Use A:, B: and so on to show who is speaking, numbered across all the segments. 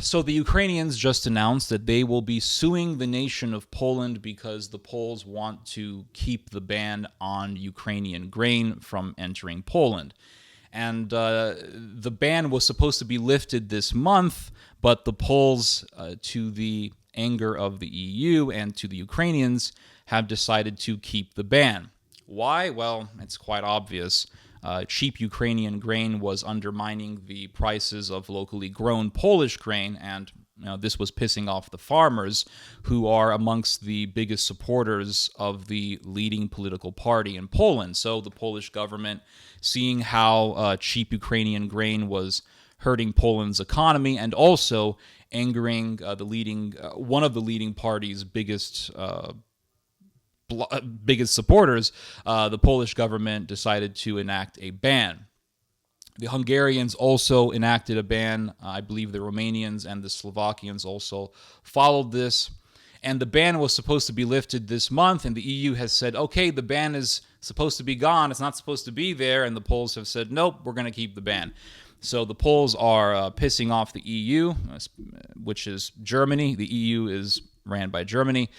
A: So the Ukrainians just announced that they will be suing the nation of Poland because the Poles want to keep the ban on Ukrainian grain from entering Poland. And the ban was supposed to be lifted this month, but the Poles, to the anger of the EU and to the Ukrainians, have decided to keep the ban. Why? Well, it's quite obvious. Cheap Ukrainian grain was undermining the prices of locally grown Polish grain, and this was pissing off the farmers, who are amongst the biggest supporters of the leading political party in Poland. So the Polish government, seeing how cheap Ukrainian grain was hurting Poland's economy and also angering one of the leading party's biggest supporters, the Polish government decided to enact a ban. The Hungarians also enacted a ban. I believe the Romanians and the Slovakians also followed this. And the ban was supposed to be lifted this month, and the EU has said, okay, the ban is supposed to be gone. It's not supposed to be there. And the Poles have said, nope, we're going to keep the ban. So the Poles are pissing off the EU, which is Germany. The EU is ran by Germany.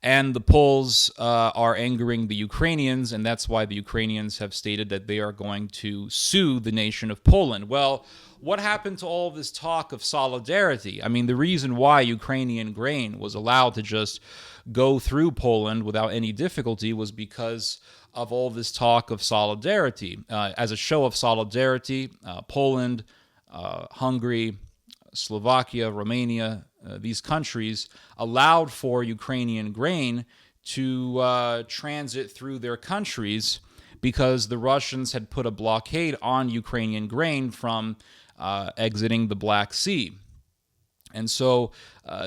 A: And the Poles are angering the Ukrainians, and that's why the Ukrainians have stated that they are going to sue the nation of Poland. Well, what happened to all this talk of solidarity? I mean, the reason why Ukrainian grain was allowed to just go through Poland without any difficulty was because of all this talk of solidarity. As a show of solidarity, Poland, Hungary, Slovakia, Romania, these countries allowed for Ukrainian grain to transit through their countries because the Russians had put a blockade on Ukrainian grain from exiting the Black Sea. And so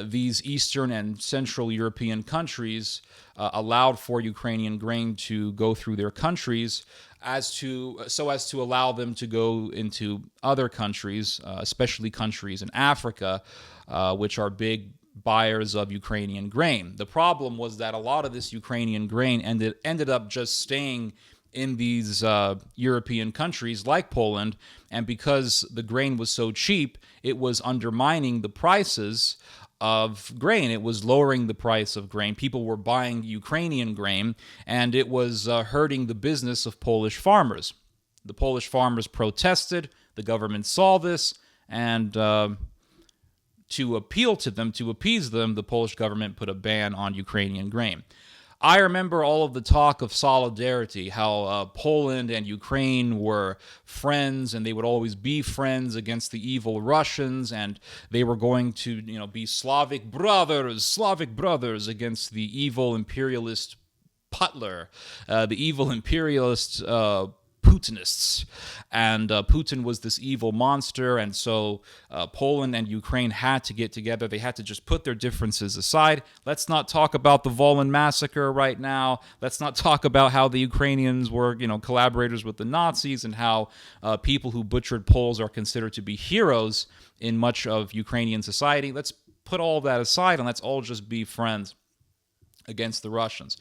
A: these Eastern and Central European countries allowed for Ukrainian grain to go through their countries so as to allow them to go into other countries, especially countries in Africa, which are big buyers of Ukrainian grain. The problem was that a lot of this Ukrainian grain ended up just staying in these European countries like Poland, and because the grain was so cheap, it was undermining the prices of grain. It was lowering the price of grain. People were buying Ukrainian grain, and it was hurting the business of Polish farmers. The Polish farmers protested. The government saw this, and to appeal to them, to appease them, the Polish government put a ban on Ukrainian grain. I remember all of the talk of solidarity, how Poland and Ukraine were friends and they would always be friends against the evil Russians, and they were going to, be Slavic brothers against the evil imperialist Putler, the evil imperialist Putinists. And Putin was this evil monster, and so Poland and Ukraine had to get together. They had to just put their differences aside. Let's not talk about the Volyn massacre right now. Let's not talk about how the Ukrainians were, collaborators with the Nazis, and how people who butchered Poles are considered to be heroes in much of Ukrainian society. Let's put all that aside, and let's all just be friends against the Russians.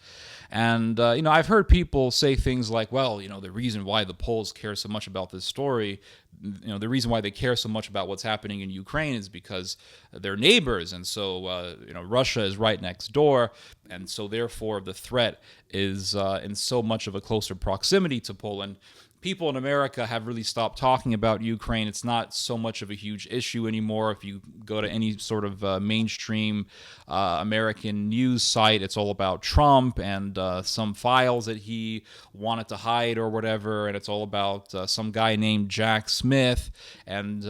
A: And, I've heard people say things like, well, the reason why the Poles care so much about this story, the reason why they care so much about what's happening in Ukraine is because they're neighbors. And so, Russia is right next door. And so, therefore, the threat is in so much of a closer proximity to Poland. People in America have really stopped talking about Ukraine. It's not so much of a huge issue anymore. If you go to any sort of mainstream American news site, it's all about Trump and some files that he wanted to hide or whatever, and it's all about some guy named Jack Smith and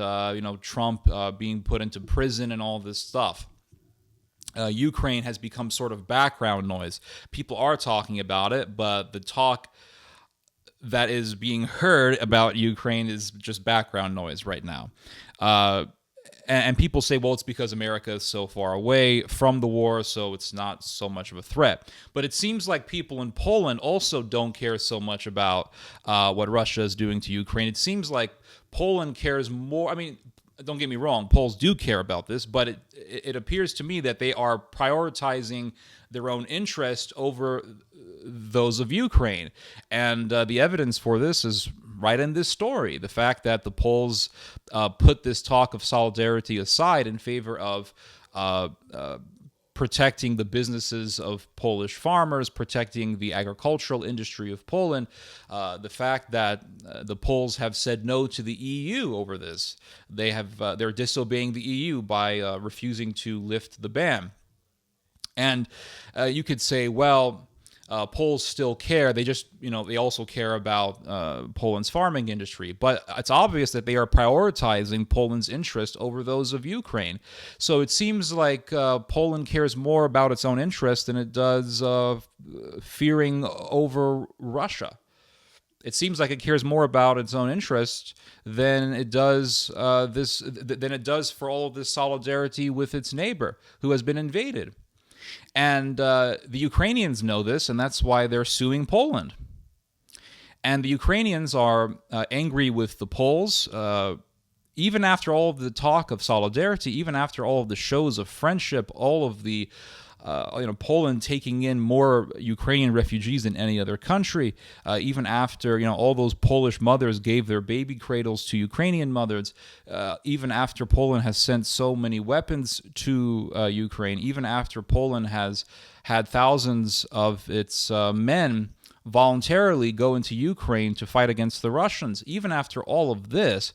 A: Trump being put into prison and all this stuff. Ukraine has become sort of background noise. People are talking about it, but the talk that is being heard about Ukraine is just background noise right now. And people say, well, it's because America is so far away from the war, so it's not so much of a threat. But it seems like people in Poland also don't care so much about what Russia is doing to Ukraine. It seems like Poland cares more. I mean, don't get me wrong, Poles do care about this, but it appears to me that they are prioritizing their own interest over those of Ukraine. And the evidence for this is right in this story. The fact that the Poles put this talk of solidarity aside in favor of protecting the businesses of Polish farmers, protecting the agricultural industry of Poland, the fact that the Poles have said no to the EU over this. They're disobeying the EU by refusing to lift the ban. And you could say, well, Poles still care. They just, they also care about Poland's farming industry. But it's obvious that they are prioritizing Poland's interest over those of Ukraine. So it seems like Poland cares more about its own interest than it does fearing over Russia. It seems like it cares more about its own interest than it does than it does for all of this solidarity with its neighbor who has been invaded. And the Ukrainians know this, and that's why they're suing Poland. And the Ukrainians are angry with the Poles, even after all of the talk of solidarity, even after all of the shows of friendship, all of the Poland taking in more Ukrainian refugees than any other country, even after all those Polish mothers gave their baby cradles to Ukrainian mothers, even after Poland has sent so many weapons to Ukraine, even after Poland has had thousands of its men voluntarily go into Ukraine to fight against the Russians, even after all of this,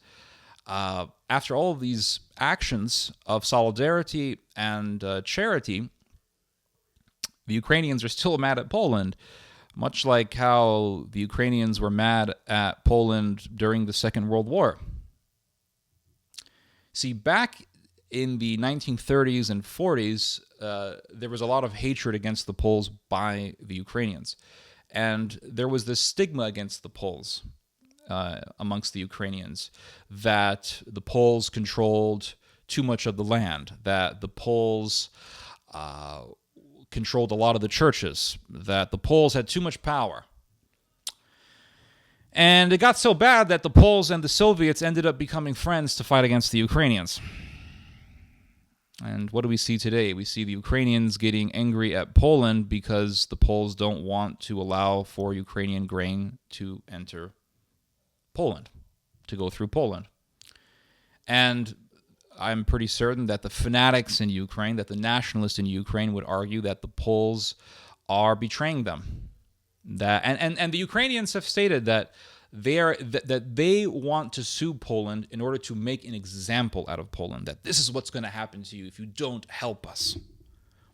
A: after all of these actions of solidarity and charity, the Ukrainians are still mad at Poland, much like how the Ukrainians were mad at Poland during the Second World War. See, back in the 1930s and 40s, there was a lot of hatred against the Poles by the Ukrainians. And there was this stigma against the Poles amongst the Ukrainians, that the Poles controlled too much of the land, that the Poles controlled a lot of the churches, that the Poles had too much power. And it got so bad that the Poles and the Soviets ended up becoming friends to fight against the Ukrainians. And what do we see today? We see the Ukrainians getting angry at Poland because the Poles don't want to allow for Ukrainian grain to enter Poland, to go through Poland. And I'm pretty certain that the fanatics in Ukraine, that the nationalists in Ukraine would argue that the Poles are betraying them. And the Ukrainians have stated that they want to sue Poland in order to make an example out of Poland, that this is what's going to happen to you if you don't help us.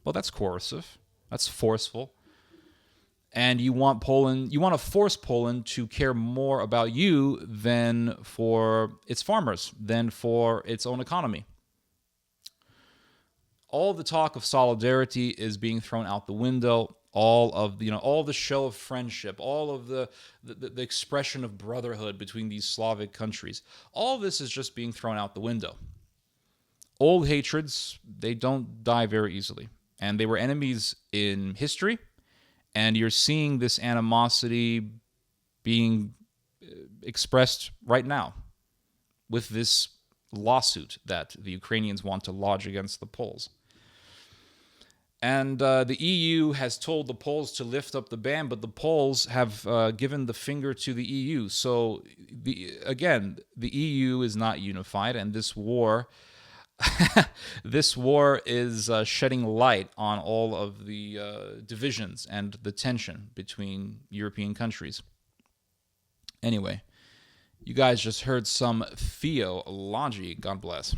A: Well, that's coercive. That's forceful. And you want to force Poland to care more about you than for its farmers, than for its own economy. All the talk of solidarity is being thrown out the window. All of the show of friendship, all of the expression of brotherhood between these Slavic countries, all of this is just being thrown out the window. Old hatreds, they don't die very easily, and they were enemies in history. And you're seeing this animosity being expressed right now with this lawsuit that the Ukrainians want to lodge against the Poles. And the EU has told the Poles to lift up the ban, but the Poles have given the finger to the EU. So, the EU is not unified, and this war is shedding light on all of the divisions and the tension between European countries. Anyway, you guys just heard some theology. God bless.